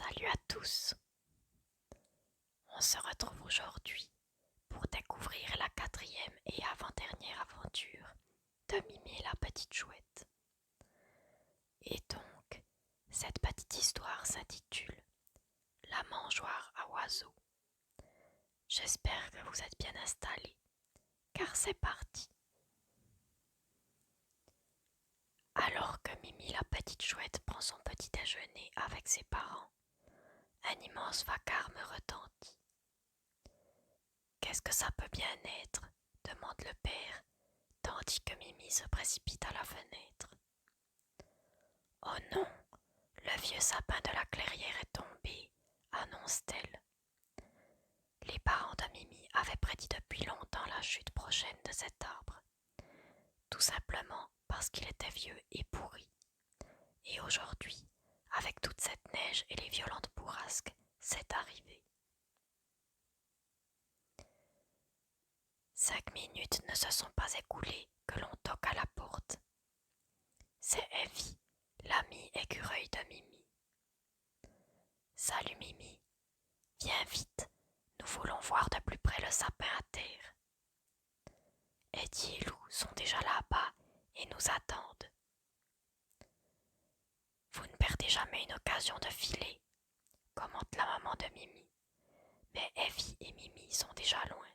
Salut à tous. On se retrouve aujourd'hui pour découvrir la quatrième et avant-dernière aventure de Mimi la petite chouette. Et donc, cette petite histoire s'intitule La mangeoire à oiseaux. J'espère que vous êtes bien installés, car c'est parti. Alors que Mimi la petite chouette prend son petit déjeuner avec ses parents, un immense vacarme retentit. Qu'est-ce que ça peut bien être? Demande le père, tandis que Mimi se précipite à la fenêtre. Oh non, le vieux sapin de la clairière est tombé, annonce-t-elle. Les parents de Mimi avaient prédit depuis longtemps la chute prochaine de cet arbre, tout simplement parce qu'il était vieux et pourri. Et aujourd'hui, avec toute cette neige et les violentes bourrasques, c'est arrivé. 5 minutes ne se sont pas écoulées que l'on toque à la porte. C'est Evie, l'amie écureuil de Mimi. Salut Mimi, viens vite, nous voulons voir de plus près le sapin à terre. Eddie et Lou sont déjà là-bas et nous attendent. Vous ne perdez jamais une occasion de filer, commente la maman de Mimi, mais Evie et Mimi sont déjà loin.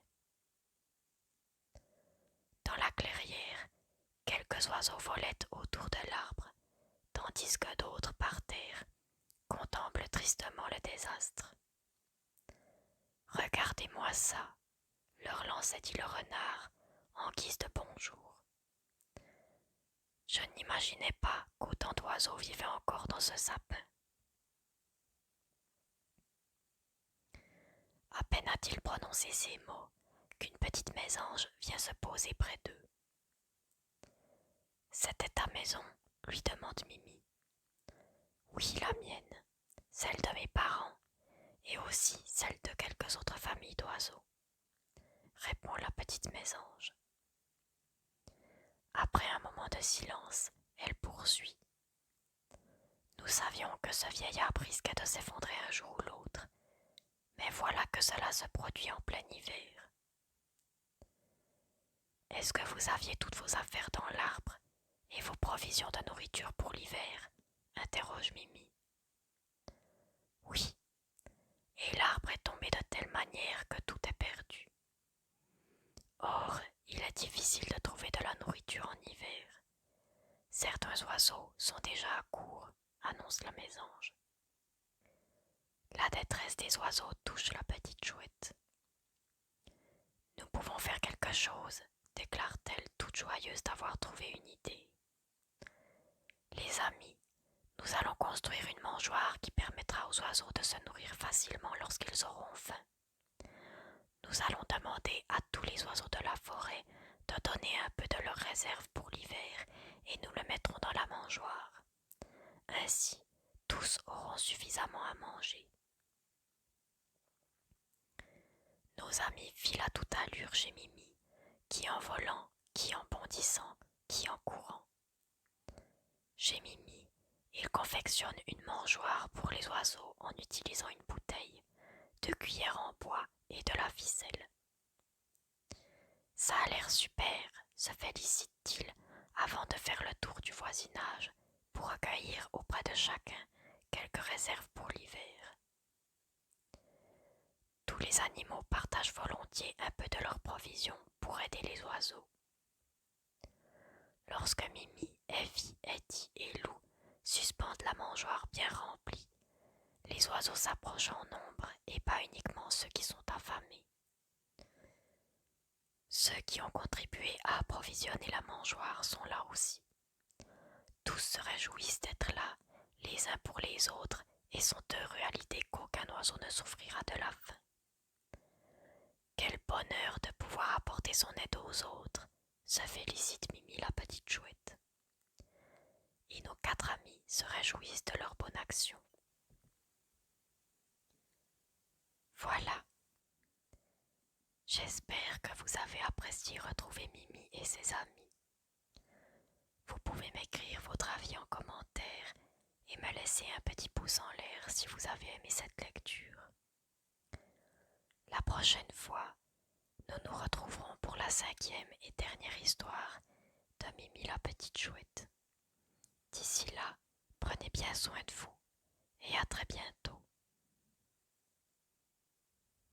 Dans la clairière, quelques oiseaux volaient autour de l'arbre, tandis que d'autres par terre contemplent tristement le désastre. Regardez-moi ça, leur lançait-il le renard en guise de bonjour. Je n'imaginais pas qu'autant d'oiseaux vivaient encore dans ce sapin. À peine a-t-il prononcé ces mots qu'une petite mésange vient se poser près d'eux. C'était ta maison, lui demande Mimi. Oui, la mienne, celle de mes parents, et aussi celle de quelques autres familles d'oiseaux, répond la petite mésange. Après un moment de silence, elle poursuit. Nous savions que ce vieil arbre risquait de s'effondrer un jour ou l'autre, mais voilà que cela se produit en plein hiver. Est-ce que vous aviez toutes vos affaires dans l'arbre et vos provisions de nourriture pour l'hiver? Interroge Mimi. Oui, et l'arbre est tombé de telle manière que tout est perdu. Or, il est difficile de trouver de la nourriture en hiver. Certains oiseaux sont déjà à court, annonce la mésange. La détresse des oiseaux touche la petite chouette. Nous pouvons faire quelque chose, déclare-t-elle toute joyeuse d'avoir trouvé une idée. Les amis, nous allons construire une mangeoire qui permettra aux oiseaux de se nourrir facilement lorsqu'ils auront faim. Nous allons demander à tous les oiseaux de la forêt de donner un peu de leur réserve pour l'hiver et nous le mettrons dans la mangeoire. Ainsi, tous auront suffisamment à manger. Nos amis filent à toute allure chez Mimi, qui en volant, qui en bondissant, qui en courant. Chez Mimi, ils confectionnent une mangeoire pour les oiseaux en utilisant une bouteille, deux cuillères en bois et de la ficelle. Ça a l'air super, se félicite-t-il avant de faire le tour du voisinage pour recueillir auprès de chacun quelques réserves pour l'hiver. Tous les animaux partagent volontiers un peu de leurs provisions pour aider les oiseaux. Lorsque Mimi, Evie, Eddie et Lou suspendent la mangeoire bien remplie, les oiseaux s'approchent en nombre et pas uniquement ceux qui sont affamés. Ceux qui ont contribué à approvisionner la mangeoire sont là aussi. Tous se réjouissent d'être là, les uns pour les autres, et sont heureux à l'idée qu'aucun oiseau ne souffrira de la faim. Quel bonheur de pouvoir apporter son aide aux autres, se félicite Mimi la petite chouette. Et nos 4 amis se réjouissent de leur bonne action. Voilà. J'espère que vous avez apprécié retrouver Mimi et ses amis. Vous pouvez m'écrire votre avis en commentaire et me laisser un petit pouce en l'air si vous avez aimé cette lecture. La prochaine fois, nous nous retrouverons pour la 5e et dernière histoire de Mimi la petite chouette. D'ici là, prenez bien soin de vous et à très bientôt.